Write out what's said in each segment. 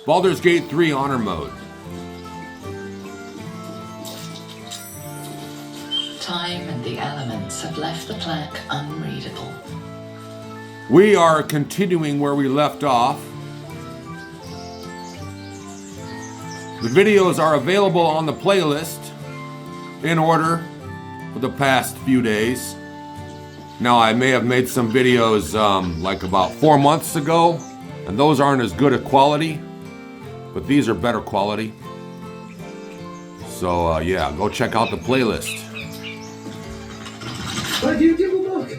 Baldur's Gate 3 Honor Mode. Time and the elements have left the plaque unreadable. We are continuing where we left off. The videos are available on the playlist in order for the past few days. Now, I may have made some videos like about 4 months ago, and those aren't as good a quality, but these are better quality. So, yeah, go check out the playlist. Why do you give a look?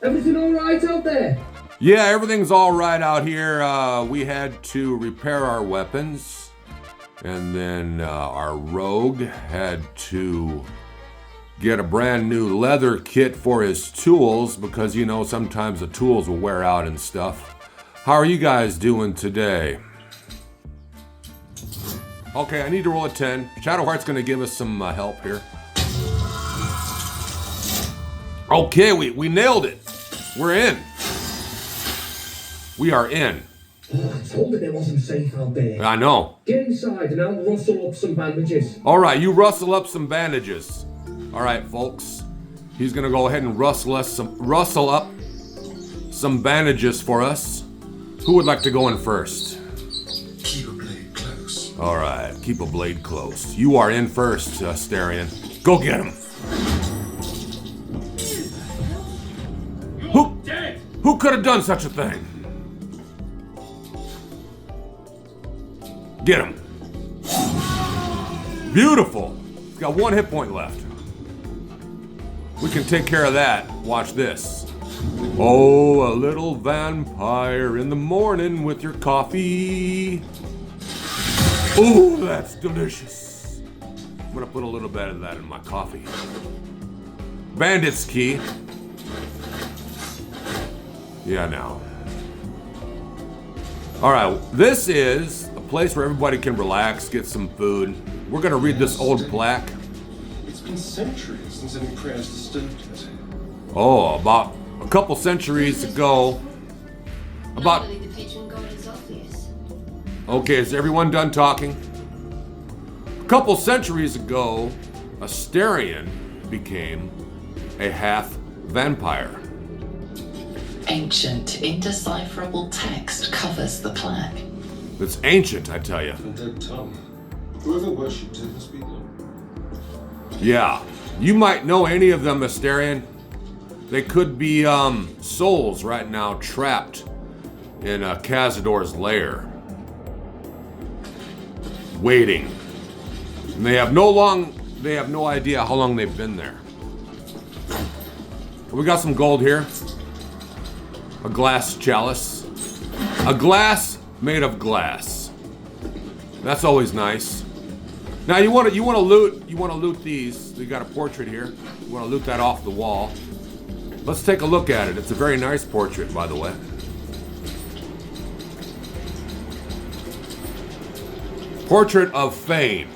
Everything all right out there? Yeah, everything's all right out here. We had to repair our weapons, and then our rogue had to get a brand new leather kit for his tools because, you know, sometimes the tools will wear out and stuff. How are you guys doing today? Okay, I need to roll a 10. Shadowheart's going to give us some help here. Okay, we nailed it. We're in. We are in. Oh, I told him it wasn't safe out there. I know. Get inside and I'll rustle up some bandages. All right, you rustle up some bandages. All right, folks. He's gonna go ahead and rustle up some bandages for us. Who would like to go in first? Keep a blade close. All right, keep a blade close. You are in first, Starion. Go get him. Who could have done such a thing? Get him. Beautiful. He's got 1 hit point left. We can take care of that. Watch this. Oh, a little vampire in the morning with your coffee. Ooh, that's delicious. I'm gonna put a little bit of that in my coffee. Bandit's key. Yeah, now. All right, this is a place where everybody can relax, get some food. We're gonna read this old plaque. It's been centuries since any prayers disturbed it. Oh, about a couple centuries ago. Okay, is everyone done talking? A couple centuries ago, Astarion became a half vampire. Ancient, indecipherable text covers the plaque. It's ancient, I tell you. A dead tongue. Whoever worshipped it must be them. Yeah, you might know any of them, Astarion. They could be souls right now trapped in Cazador's lair, waiting. And they have no idea how long they've been there. We got some gold here. A glass chalice. A glass made of glass. That's always nice. Now you want to loot these. We got a portrait here. You want to loot that off the wall. Let's take a look at it. It's a very nice portrait, by the way. Portrait of Fane.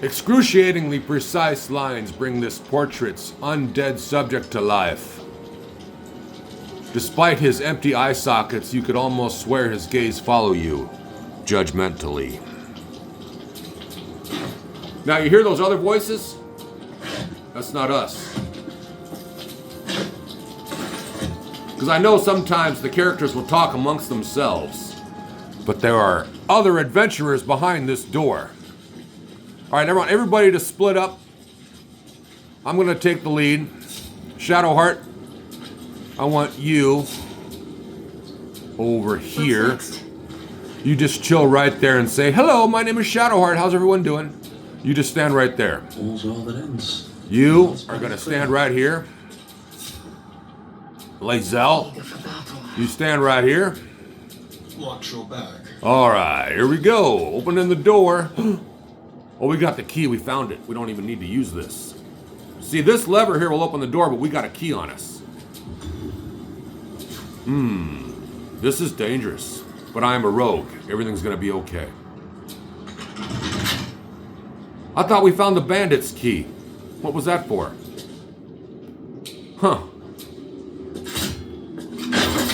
Excruciatingly precise lines bring this portrait's undead subject to life. Despite his empty eye sockets, you could almost swear his gaze follow you, judgmentally. Now you hear those other voices? That's not us. Because I know sometimes the characters will talk amongst themselves, but there are other adventurers behind this door. All right, everybody to split up. I'm gonna take the lead. Shadowheart, I want you over here. You just chill right there and say, hello, my name is Shadowheart. How's everyone doing? You just stand right there. All's well that ends. You are going to stand right here. Lae'zel, you stand right here. Watch your back. All right, here we go. Opening the door. Oh, we got the key. We found it. We don't even need to use this. See, this lever here will open the door, but we got a key on us. This is dangerous, but I am a rogue. Everything's gonna be okay. I thought we found the bandit's key. What was that for? Huh.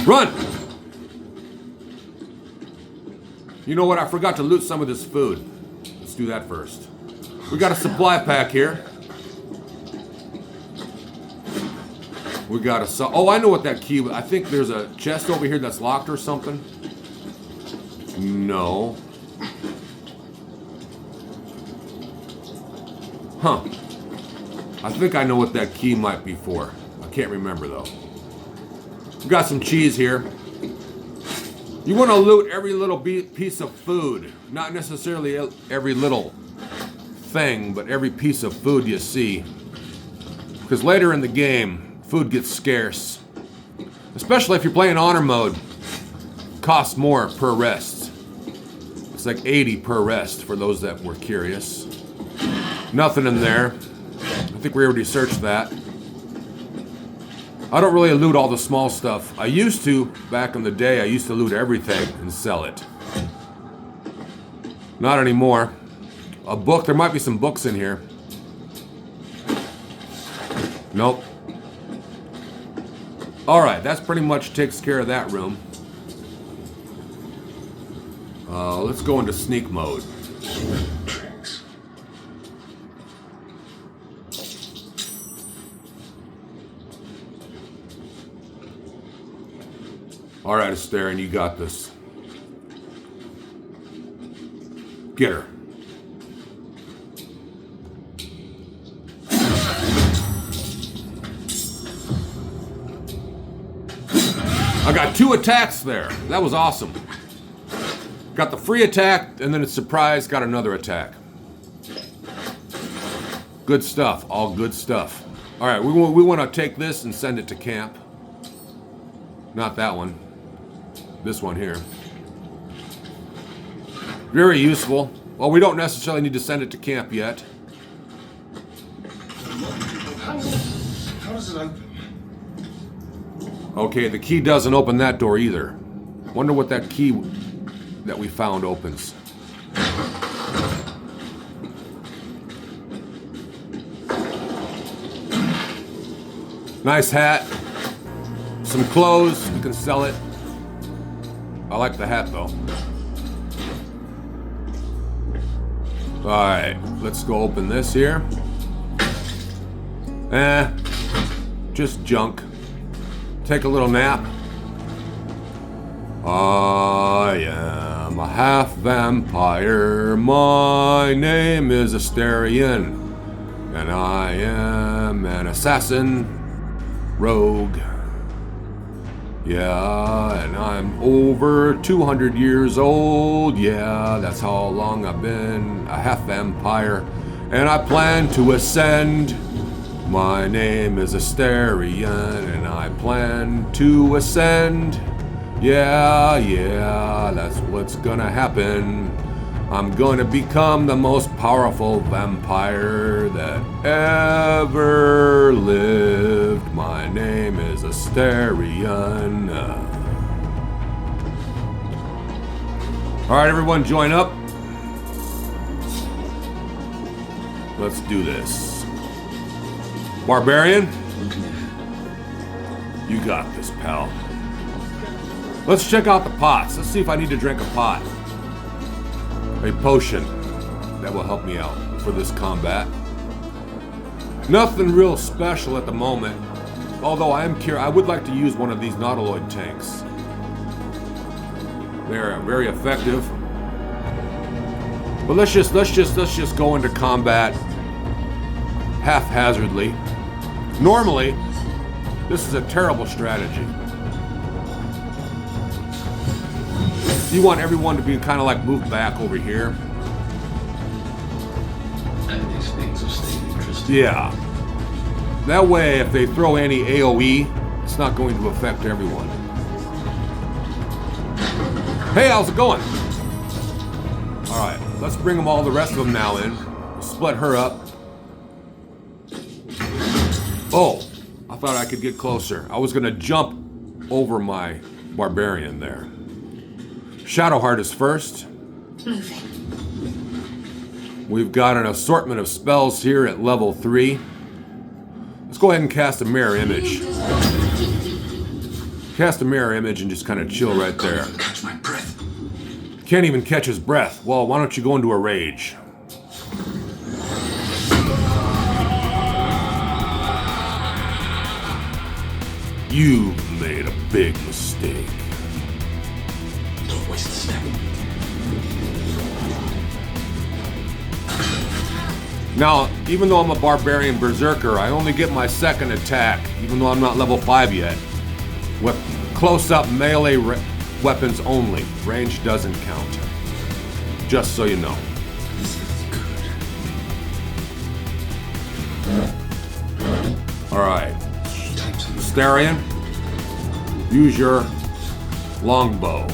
Run! You know what? I forgot to loot some of this food. Let's do that first. We got a supply pack here. We got a... Oh, I know what that key... I think there's a chest over here that's locked or something. No. Huh. I think I know what that key might be for. I can't remember, though. We got some cheese here. You want to loot every little piece of food. Not necessarily every little thing, but every piece of food you see. Because later in the game, food gets scarce. Especially if you're playing honor mode. Costs more per rest. It's like 80 per rest for those that were curious. Nothing in there. I think we already searched that. I don't really loot all the small stuff. I used to, back in the day, I used to loot everything and sell it. Not anymore. A book, there might be some books in here. Nope. Alright, that's pretty much takes care of that room. Let's go into sneak mode. Alright, Astarion, you got this. Get her. I got 2 attacks there. That was awesome. Got the free attack, and then a surprise, got another attack. Good stuff. All good stuff. Alright, we want to take this and send it to camp. Not that one. This one here. Very useful. Well, we don't necessarily need to send it to camp yet. How does it open? Okay, the key doesn't open that door either. Wonder what that key that we found opens. Nice hat. Some clothes. We can sell it. I like the hat though. Alright, let's go open this here. Just junk. Take a little nap. I am a half vampire. My name is Astarion. And I am an assassin. Rogue. Yeah, and I'm over 200 years old. Yeah, that's how long I've been a half vampire. And I plan to ascend. My name is Astarion, and I plan to ascend. Yeah, that's what's gonna happen. I'm gonna become the most powerful vampire that ever lived. My name is Astarion. Alright, everyone, join up. Let's do this. Barbarian? You got this, pal. Let's check out the pots. Let's see if I need to drink a pot. A potion that will help me out for this combat. Nothing real special at the moment. Although I am curious, I would like to use one of these nautiloid tanks. They're very effective. But let's just go into combat haphazardly. Normally, this is a terrible strategy. You want everyone to be kind of like moved back over here. And these things will stay interesting. Yeah. That way, if they throw any AoE, it's not going to affect everyone. Hey, how's it going? Alright, let's bring them all, the rest of them now in. Split her up. Oh, I thought I could get closer. I was going to jump over my barbarian there. Shadowheart is first. Moving. We've got an assortment of spells here at level 3. Let's go ahead and cast a mirror image. Cast a mirror image and just kind of chill right there. Catch my breath. Can't even catch his breath. Well, why don't you go into a rage? You made a big mistake. Don't waste a step. Now, even though I'm a barbarian berserker, I only get my second attack, even though I'm not level 5 yet, with close-up melee weapons only. Range doesn't count. Just so you know. Alright. Starion, use your longbow.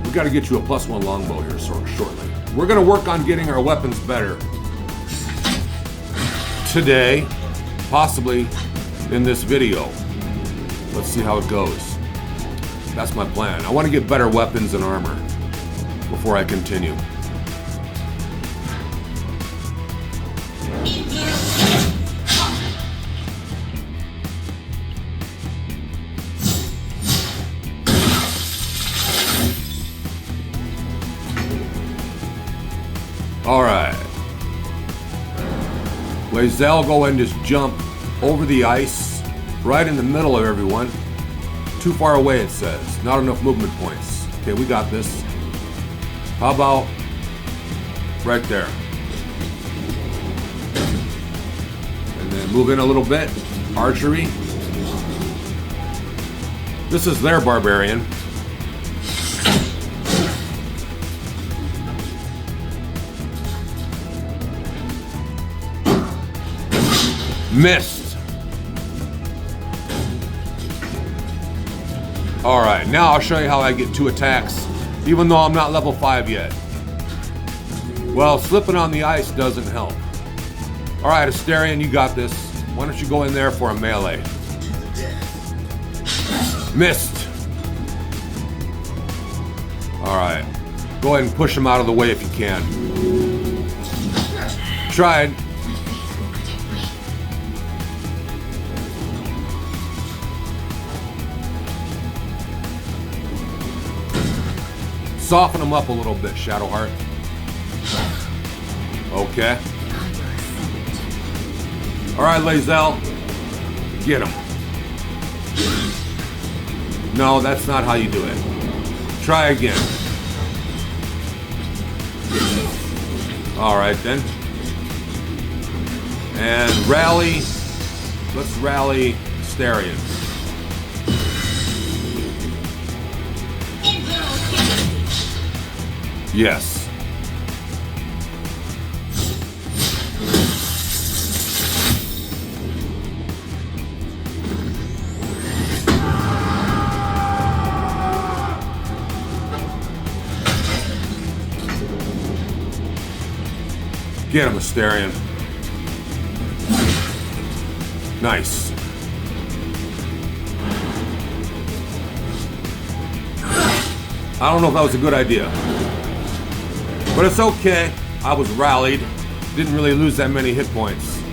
We gotta get you a +1 longbow here shortly. We're gonna work on getting our weapons better today, possibly in this video. Let's see how it goes. That's my plan. I want to get better weapons and armor before I continue. All right. Lae'zel, go and just jump over the ice, right in the middle of everyone. Too far away, it says. Not enough movement points. Okay, we got this. How about right there? And then move in a little bit. Archery. This is their barbarian. Missed. Alright, now I'll show you how I get 2 attacks, even though I'm not level 5 yet. Well, slipping on the ice doesn't help. Alright, Astarion, you got this. Why don't you go in there for a melee? Missed. Alright. Go ahead and push him out of the way if you can. Tried. Soften them up a little bit, Shadowheart. Okay. Alright, Lae'zel. Get him. No, that's not how you do it. Try again. Alright then. And rally. Let's rally Starion. Yes. Get him, Astarion. Nice. I don't know if that was a good idea. But it's okay. I was rallied. Didn't really lose that many hit points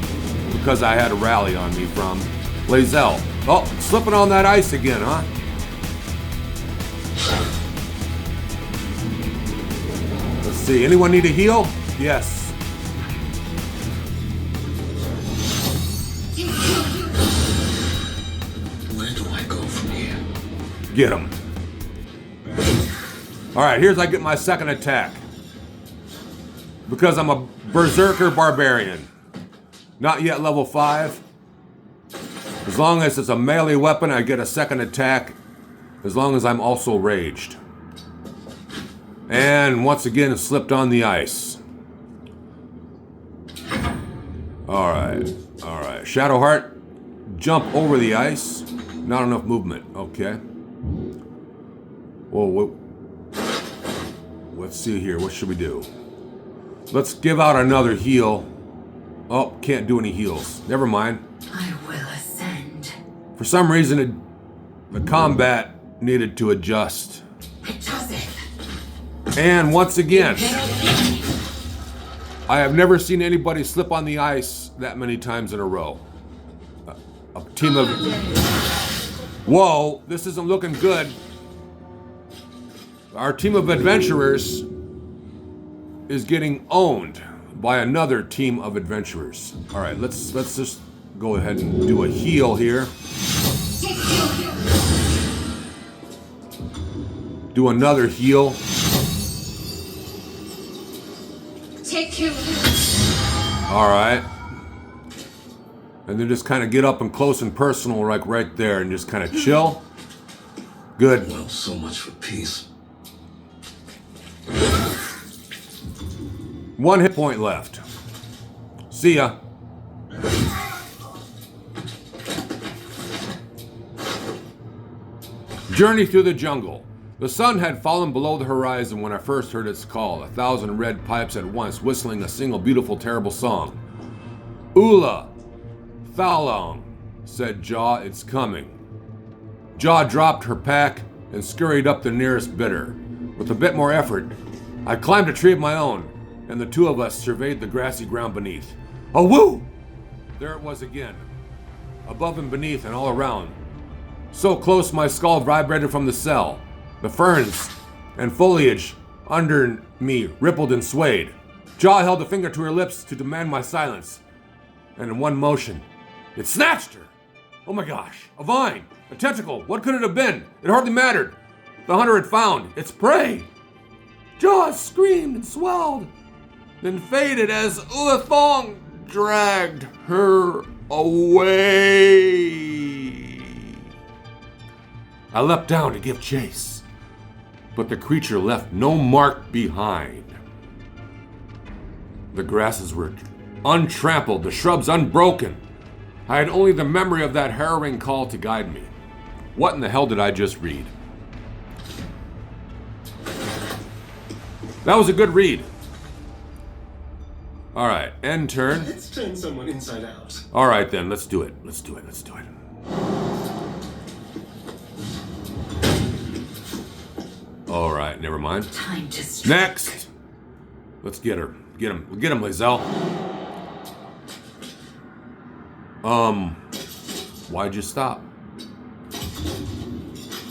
because I had a rally on me from Lae'zel. Oh, slipping on that ice again, huh? Let's see. Anyone need a heal? Yes. Where do I go from here? Get him. Alright, here's I get my second attack. Because I'm a Berserker Barbarian. Not yet level 5. As long as it's a melee weapon, I get a second attack. As long as I'm also raged. And once again, it slipped on the ice. Alright, alright. Shadowheart, jump over the ice. Not enough movement. Okay. Whoa, let's see here. What should we do? Let's give out another heal. Oh, can't do any heals. Never mind. I will ascend. For some reason, the combat needed to adjust. Joseph. And once again, I have never seen anybody slip on the ice that many times in a row. A team of... Whoa, this isn't looking good. Our team of adventurers is getting owned by another team of adventurers. All right, let's just go ahead and do a heal here. Do another heal. Take two. All right. And then just kind of get up and close and personal, like right there, and just kind of chill. Good. Well, so much for peace. 1 hit point left. See ya. Journey through the jungle. The sun had fallen below the horizon when I first heard its call, 1,000 red pipes at once whistling a single beautiful, terrible song. Ula, Thalong, said Jaw, it's coming. Jaw dropped her pack and scurried up the nearest bitter. With a bit more effort, I climbed a tree of my own, and the two of us surveyed the grassy ground beneath. Oh, woo! There it was again, above and beneath and all around. So close my skull vibrated from the cell. The ferns and foliage under me rippled and swayed. Jaw held a finger to her lips to demand my silence, and in one motion, it snatched her. Oh my gosh, a vine, a tentacle, what could it have been? It hardly mattered. The hunter had found its prey. Jaw screamed and swelled, then faded as Ulathong dragged her away. I leapt down to give chase, but the creature left no mark behind. The grasses were untrampled, the shrubs unbroken. I had only the memory of that harrowing call to guide me. What in the hell did I just read? That was a good read. All right, end turn. Let's turn someone inside out. All right then, let's do it. Let's do it. All right, never mind. Time to strike. Next. Let's get her. Get him, Lizelle. Why'd you stop?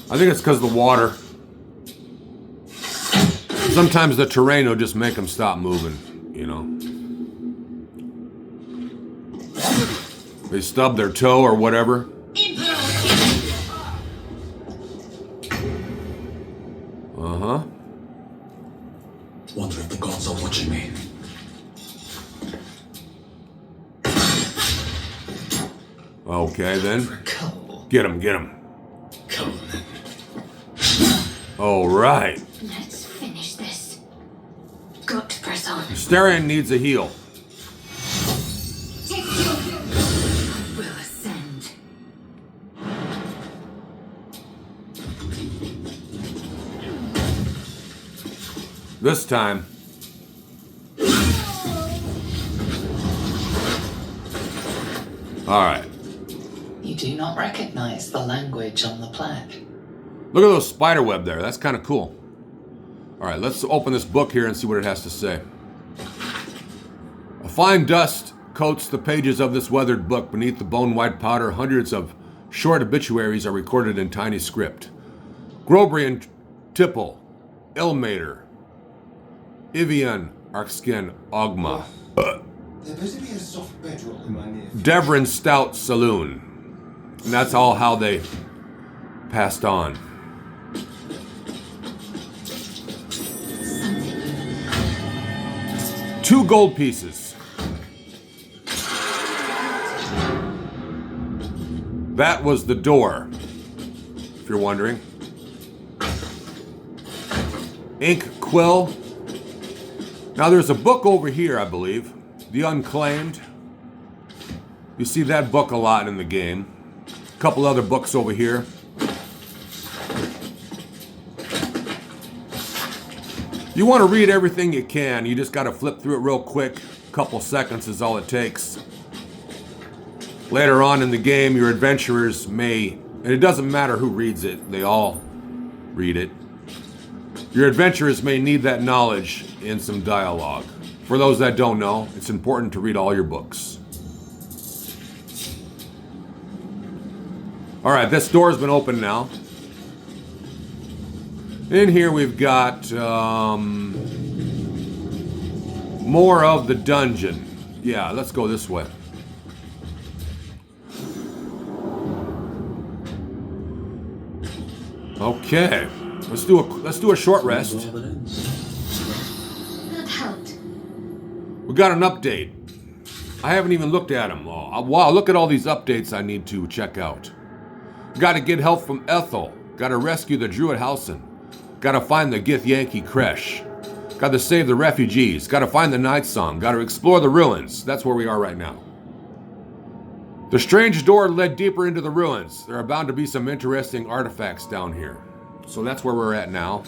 I think it's because of the water. Sometimes the terrain will just make them stop moving, you know. They stub their toe or whatever. Uh-huh. Wonder if the gods are watching me. Okay, then. Cool. Get him. Come then. All right. Let's finish this. Got to press on. Starion needs a heal. Take two. Will ascend. This time. All right. You do not recognize the language on the plaque. Look at those spider web there. That's kind of cool. All right, let's open this book here and see what it has to say. A fine dust coats the pages of this weathered book. Beneath the bone-white powder, hundreds of short obituaries are recorded in tiny script. Grobrian Tipple, Ilmater, Ivian Arkskin Ogma, There better be a soft bedroll in my near future. Devrin Stout Saloon. And that's all how they passed on. Something. 2 gold pieces. That was the door, if you're wondering. Ink quill. Now there's a book over here, I believe. The Unclaimed. You see that book a lot in the game. A couple other books over here. You want to read everything you can. You just got to flip through it real quick. A couple seconds is all it takes. Later on in the game, your adventurers may, and it doesn't matter who reads it, they all read it. Your adventurers may need that knowledge in some dialogue. For those that don't know, it's important to read all your books. All right, this door's been opened now. In here we've got more of the dungeon. Yeah, let's go this way. Okay, let's do a short rest. That helped. We got an update. I haven't even looked at them. Oh, wow, look at all these updates I need to check out. Got to get help from Ethel. Got to rescue the Druid Halsin. Got to find the Githyanki Kresh. Got to save the refugees. Got to find the Night Song. Got to explore the ruins. That's where we are right now. The strange door led deeper into the ruins. There are bound to be some interesting artifacts down here. So that's where we're at now.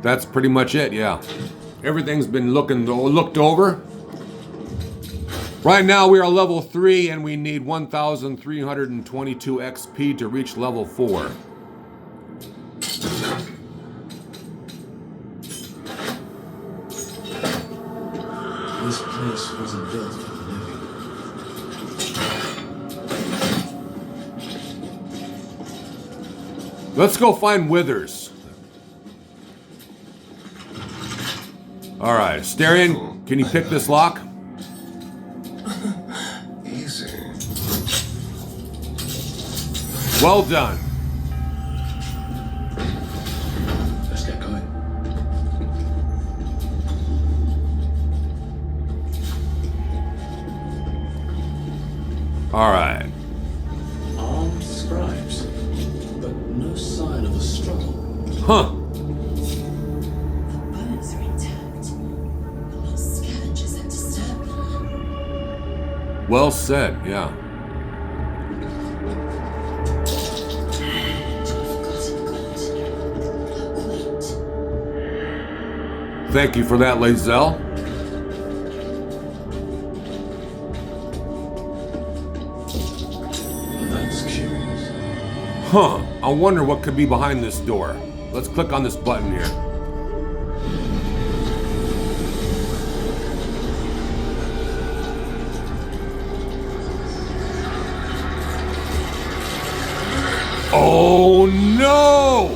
That's pretty much it, yeah. Everything's been looked over. Right now we are level 3 and we need 1,322 XP to reach level 4. This place wasn't built for the living. Let's go find Withers. Alright, Asterion, can you pick this lock? Easy. Well done. Let's get going. Alright. Armed scribes, but no sign of a struggle. Huh. The bones are intact, but not scavengers and disturbed. Well said, yeah. Thank you for that, Lazelle. That's curious. Huh. I wonder what could be behind this door. Let's click on this button here. Oh no!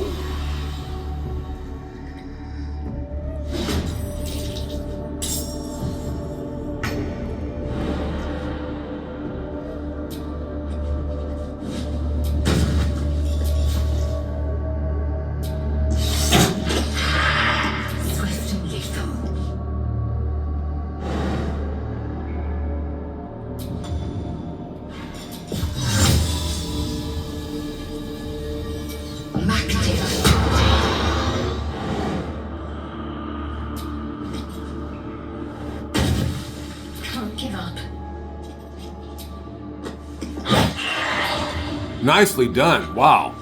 Swift and lethal. Can't give up. Nicely done. Wow.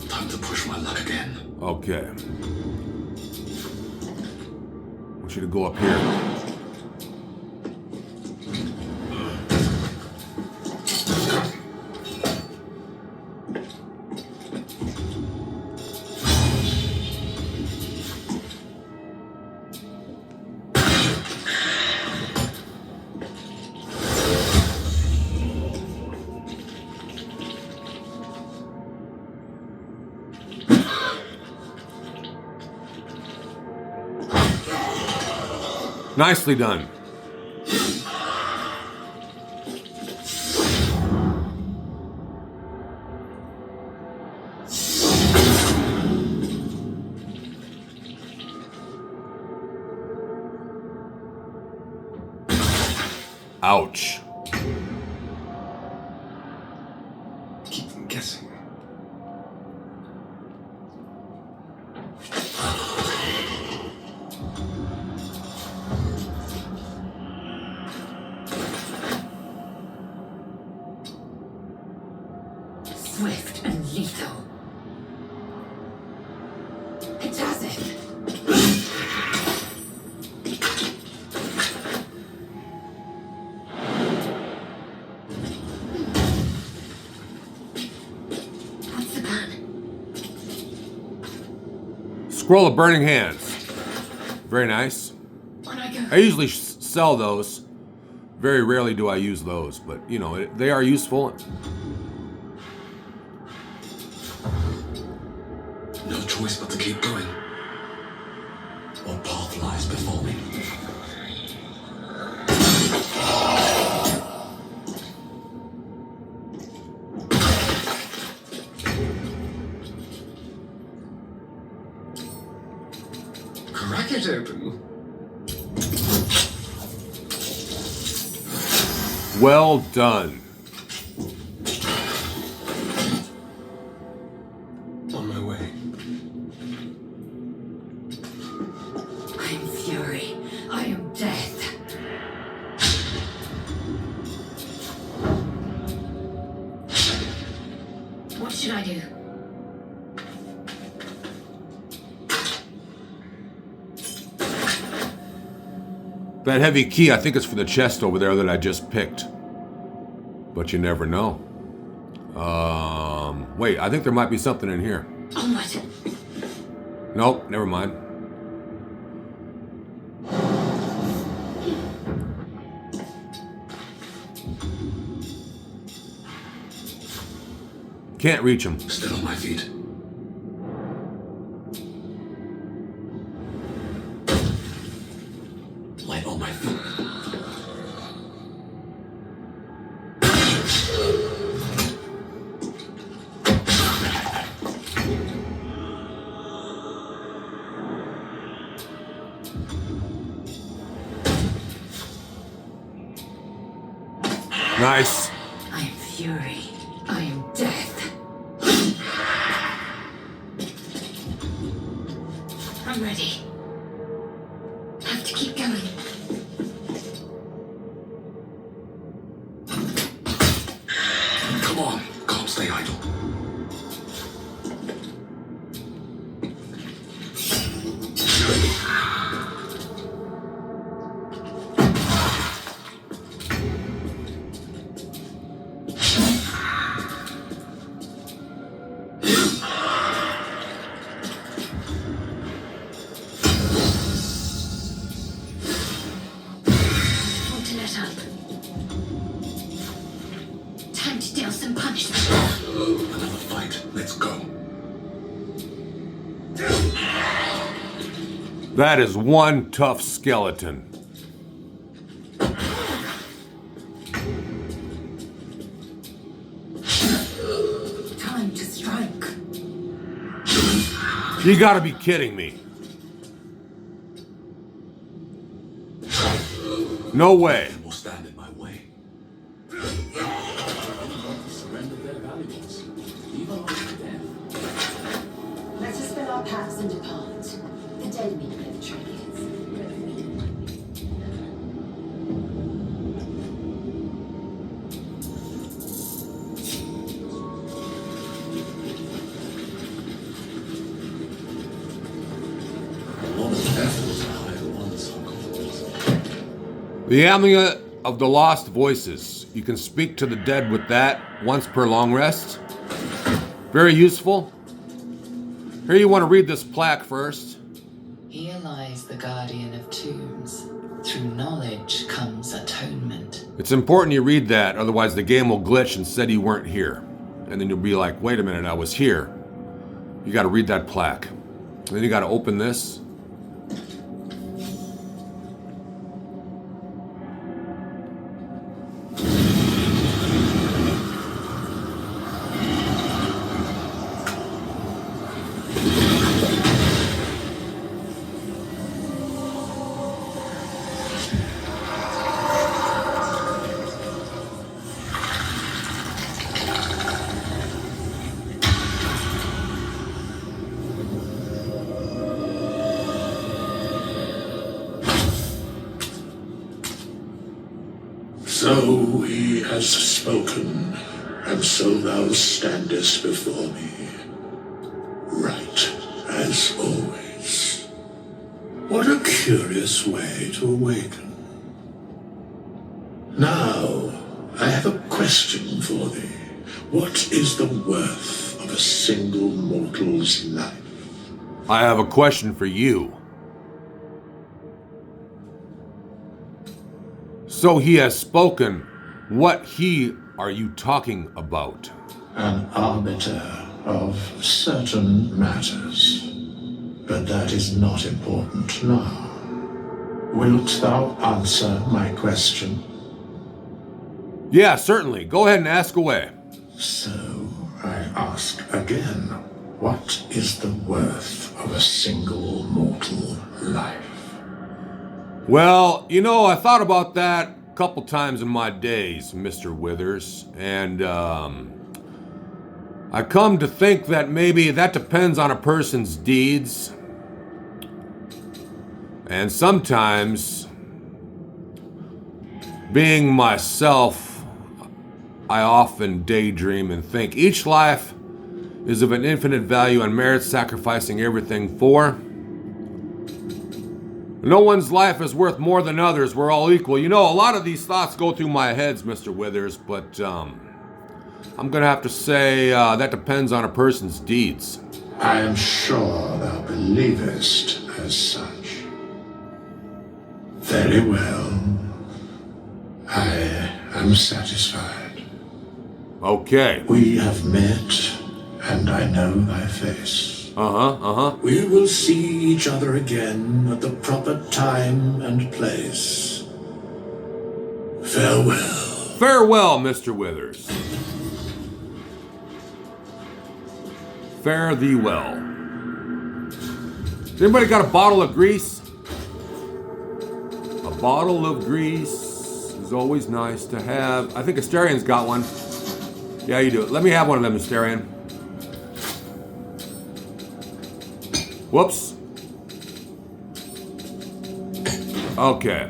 Time to push my luck again. Okay. I want you to go up here. Nicely done. Ouch. Keep them guessing. Swift and lethal. It does it. What's the plan? Scroll of Burning Hands. Very nice. On I go. I usually sell those. Very rarely do I use those, but you know, they are useful. No choice but to keep going. What path lies before me? Crack it open. Well done. On my way. I am fury. I am death. What should I do? That heavy key, I think it's for the chest over there that I just picked. But you never know. Wait, I think there might be something in here. Onward. Nope, never mind. Can't reach him. Still on my feet. Light on my feet. Nice. I am fury. I am death. I'm ready. Have to keep going. Come on, can't stay idle. Want to let up. Time to deal some punishment. Another fight. Let's go. That is one tough skeleton. Time to strike. You gotta be kidding me. No way. Will stand in my way. Surrender their valuables, even after death. Let us fill our packs and depart. The dead meat where the trick is. A lot of effort behind one circle. The amulet of the lost voices. You can speak to the dead with that once per long rest. Very useful. Here you want to read this plaque first. Here lies the guardian of tombs. Through knowledge comes atonement. It's important you read that, otherwise the game will glitch and said you weren't here. And then you'll be like, wait a minute, I was here. You gotta read that plaque. And then you gotta open this. So he has spoken, and so thou standest before me, right as always. What a curious way to awaken. Now, I have a question for thee. What is the worth of a single mortal's life? I have a question for you. So he has spoken. What he are you talking about? An arbiter of certain matters. But that is not important now. Wilt thou answer my question? Yeah, certainly. Go ahead and ask away. So, I ask again, what is the worth of a single mortal life? Well, you know, I thought about that a couple times in my days, Mr. Withers, and I come to think that maybe that depends on a person's deeds. And sometimes, being myself, I often daydream and think each life is of an infinite value and merits sacrificing everything for. No one's life is worth more than others. We're all equal. You know, a lot of these thoughts go through my heads, Mr. Withers, but I'm going to have to say that depends on a person's deeds. I am sure thou believest as such. Very well. I am satisfied. Okay. We have met, and I know thy face. We will see each other again at the proper time and place. Farewell. Farewell, Mr. Withers. Fare thee well. Anybody got a bottle of grease? A bottle of grease is always nice to have. I think Asterian's got one. Yeah, you do. Let me have one of them, Asterian. Whoops. Okay.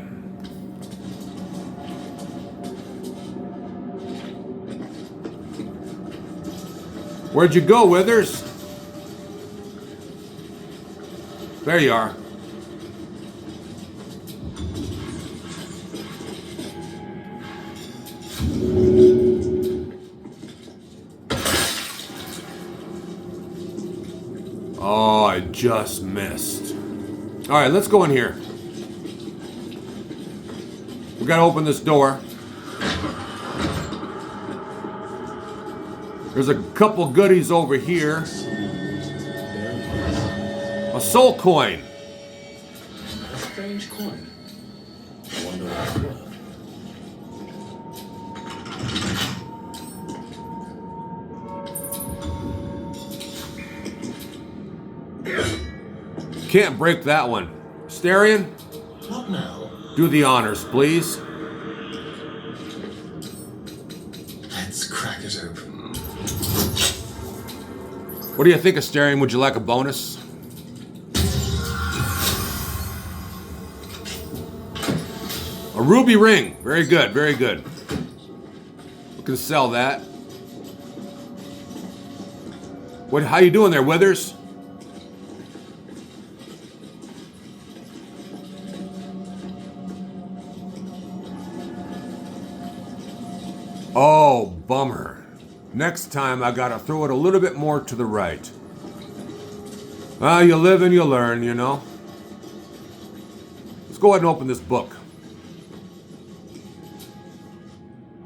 Where'd you go, Withers? There you are. Oh, I just missed. All right, let's go in here. We gotta open this door. There's a couple goodies over here. A soul coin. A strange coin. I wonder what it's worth. Can't break that one. Asterian, Not now. do the honors, please. Let's crack it open. What do you think, Asterian? Would you like a bonus? A ruby ring. Very good, very good. We can sell that. How you doing there, Withers? Oh, bummer. Next time I gotta throw it a little bit more to the right. Well, you live and you learn, you know. Let's go ahead and open this book.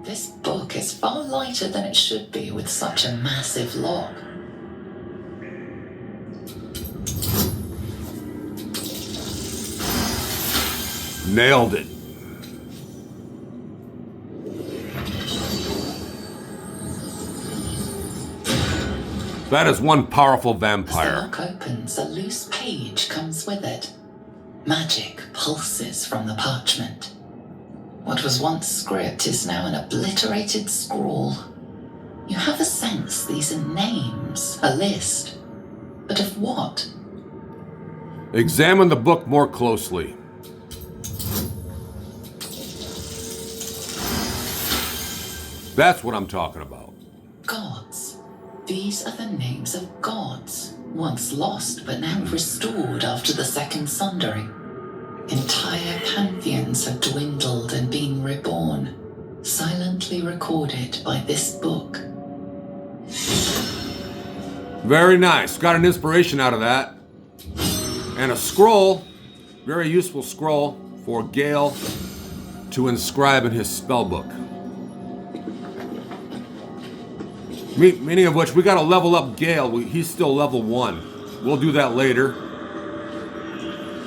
This book is far lighter than it should be with such a massive lock. Nailed it. That is one powerful As the vampire. lock opens, a loose page comes with it. Magic pulses from the parchment. What was once script is now an obliterated scrawl. You have a sense these are names, a list. But of what? Examine the book more closely. That's what I'm talking about. Gods. These are the names of gods, once lost but now restored after the Second Sundering. Entire pantheons have dwindled and been reborn, silently recorded by this book. Very nice. Got an inspiration out of that. And a scroll. Very useful scroll for Gale to inscribe in his spellbook. Meaning of which, we gotta level up Gale. He's still level 1. We'll do that later.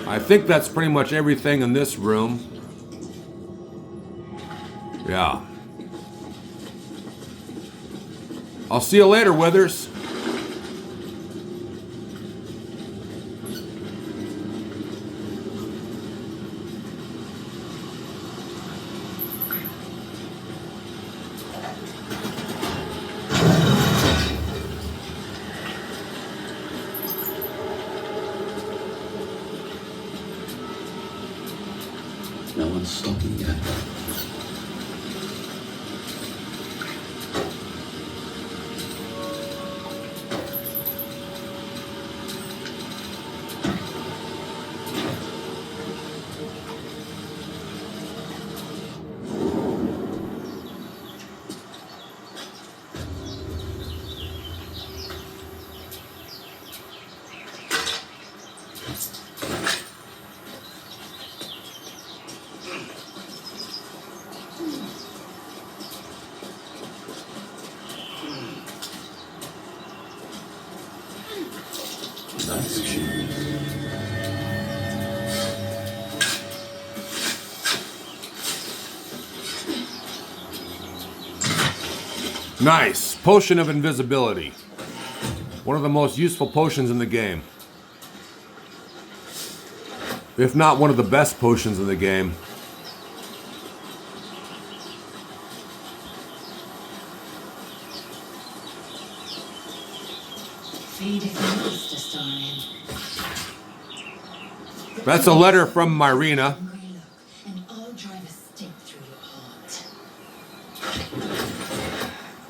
I think that's pretty much everything in this room. Yeah. I'll see you later, Withers. No one's stopping yet. Nice shoes. Nice. Potion of Invisibility. One of the most useful potions in the game. If not one of the best potions in the game. Read if you must, Astarion. That's a letter from Myrina. Hungry look, and I'll drive a stake through your heart.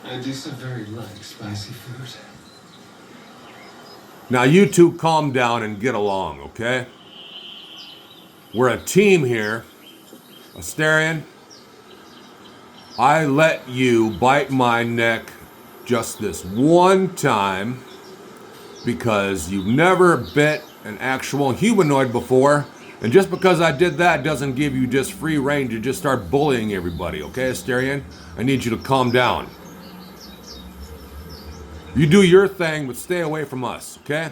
I do so very like spicy food. Now you two calm down and get along, okay? We're a team here. Astarion, I let you bite my neck just this one time because you've never bit an actual humanoid before, and just because I did that doesn't give you just free rein to just start bullying everybody, okay, Astarion? I need you to calm down. You do your thing, but stay away from us, okay?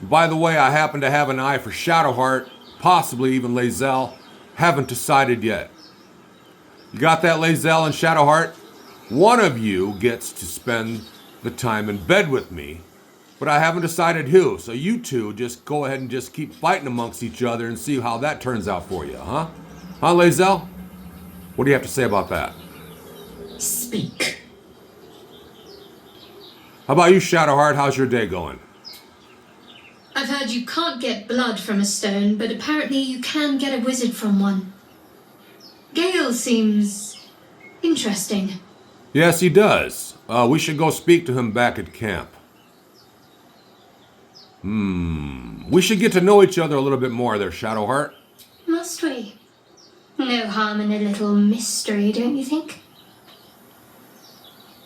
By the way, I happen to have an eye for Shadowheart, possibly even Lae'zel. Haven't decided yet. You got that, Lae'zel and Shadowheart? One of you gets to spend the time in bed with me, but I haven't decided who. So you two just go ahead and just keep fighting amongst each other and see how that turns out for you, huh? Huh, Lae'zel? What do you have to say about that? Speak. How about you, Shadowheart? How's your day going? I've heard you can't get blood from a stone, but apparently you can get a wizard from one. Gale seems interesting. Yes, he does. We should go speak to him back at camp. We should get to know each other a little bit more there, Shadowheart. Must we? No harm in a little mystery, don't you think?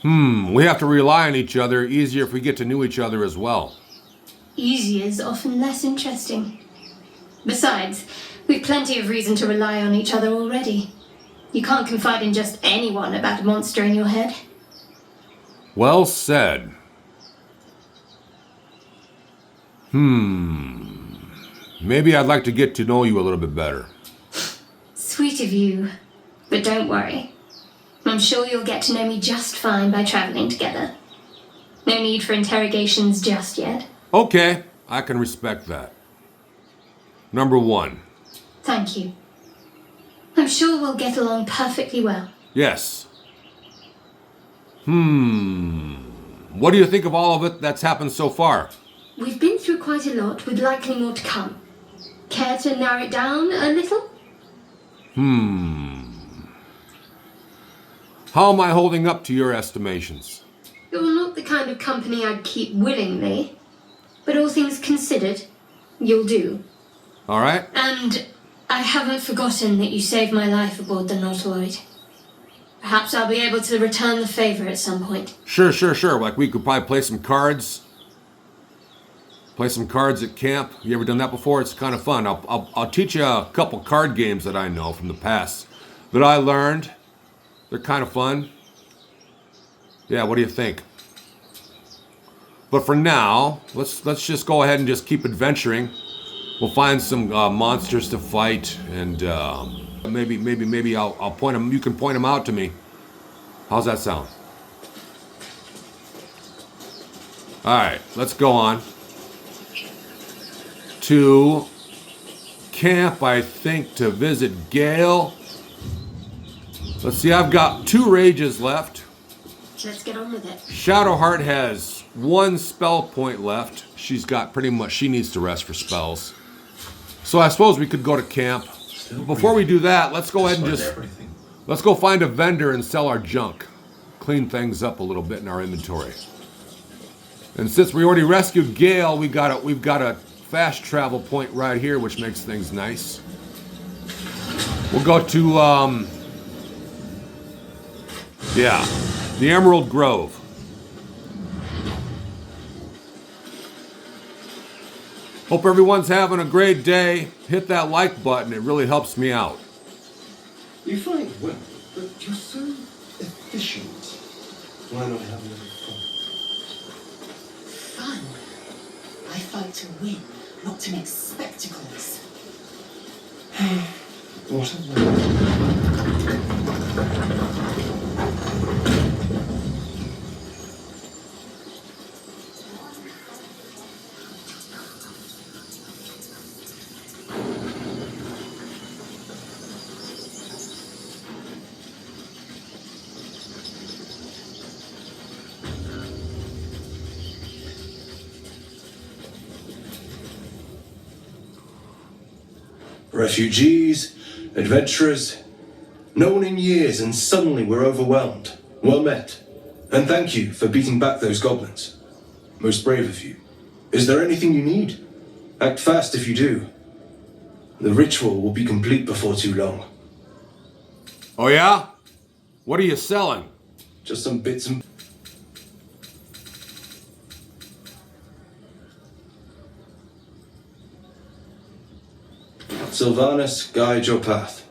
We have to rely on each other easier if we get to know each other as well. Easy is often less interesting. Besides, we've plenty of reason to rely on each other already. You can't confide in just anyone about a monster in your head. Well said. Maybe I'd like to get to know you a little bit better. Sweet of you, but don't worry. I'm sure you'll get to know me just fine by traveling together. No need for interrogations just yet. Okay, I can respect that. Number 1. Thank you. I'm sure we'll get along perfectly well. Yes. What do you think of all of it that's happened so far? We've been through quite a lot, with likely more to come. Care to narrow it down a little? How am I holding up to your estimations? You're not the kind of company I'd keep willingly, but all things considered, you'll do. All right? And I haven't forgotten that you saved my life aboard the Nautiloid. Perhaps I'll be able to return the favor at some point. Sure. Like we could probably play some cards. Play some cards at camp. You ever done that before? It's kind of fun. I'll teach you a couple card games that I know from the past that I learned. They're kind of fun. Yeah, what do you think? But for now, let's just go ahead and just keep adventuring. We'll find some monsters to fight, and maybe I'll point them. You can point them out to me. How's that sound? All right, let's go on to camp. I think to visit Gale. Let's see. I've got 2 rages left. Let's get on with it. Shadowheart has 1 spell point left. She's got pretty much. She needs to rest for spells. So I suppose we could go to camp. Before we do that, let's go ahead and let's go find a vendor and sell our junk. Clean things up a little bit in our inventory. And since we already rescued Gale, we've got a fast travel point right here, which makes things nice. We'll go to the Emerald Grove. Hope everyone's having a great day. Hit that like button, it really helps me out. You fight well, but you're so efficient. Why not have a little fun? Fun. I fight to win, not to make spectacles. What a word. Refugees, adventurers, no one in years, and suddenly we're overwhelmed. Well met. And thank you for beating back those goblins. Most brave of you. Is there anything you need? Act fast if you do. The ritual will be complete before too long. Oh yeah? What are you selling? Just some bits and... Sylvanus, guide your path.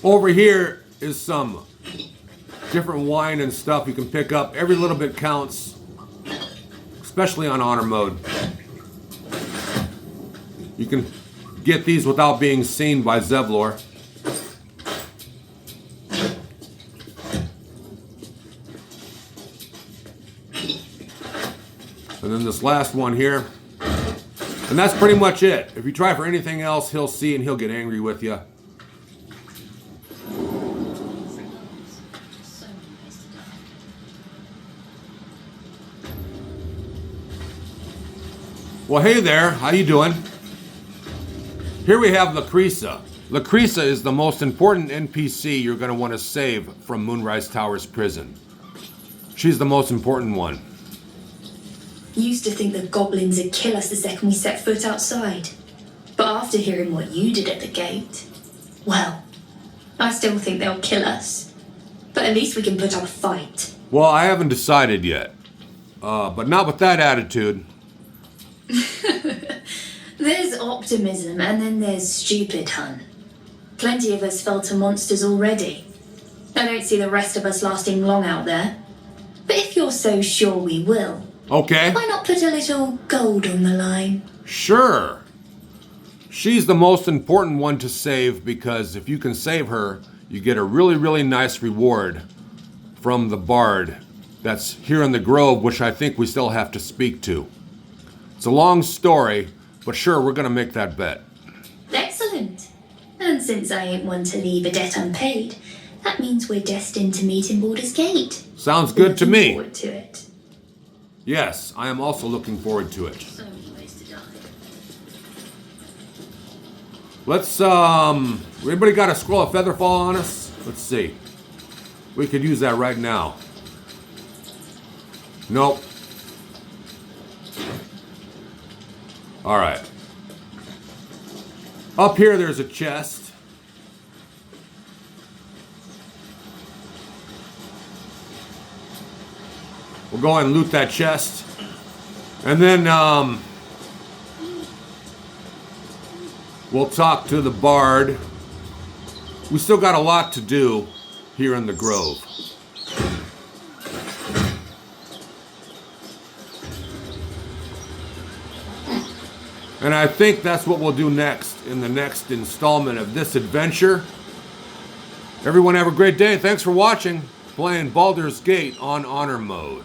Over here is some different wine and stuff you can pick up. Every little bit counts, especially on honor mode. You can get these without being seen by Zevlor. And then this last one here. And that's pretty much it. If you try for anything else, he'll see and he'll get angry with you. Well, hey there, how you doing? Here we have Lacrisa. Lacrisa is the most important NPC you're going to want to save from Moonrise Tower's prison. She's the most important one. Used to think the goblins would kill us the second we set foot outside. But after hearing what you did at the gate, well, I still think they'll kill us. But at least we can put up a fight. Well, I haven't decided yet. But not with that attitude. There's optimism and then there's stupid, hun. Plenty of us fell to monsters already. I don't see the rest of us lasting long out there. But if you're so sure we will, okay, why not put a little gold on the line? Sure. She's the most important one to save because if you can save her, you get a really, really nice reward from the bard that's here in the grove, which I think we still have to speak to. It's a long story, but sure, we're going to make that bet. Excellent. And since I ain't one to leave a debt unpaid, that means we're destined to meet in Baldur's Gate. Sounds good to me. Looking forward to it. Yes, I am also looking forward to it. So many ways to die. Let's, anybody got a scroll of Featherfall on us? Let's see. We could use that right now. Nope. Alright. Up here there's a chest. We'll go ahead and loot that chest. And then, we'll talk to the bard. We still got a lot to do here in the Grove. And I think that's what we'll do next in the next installment of this adventure. Everyone have a great day. Thanks for watching. Playing Baldur's Gate on Honor Mode.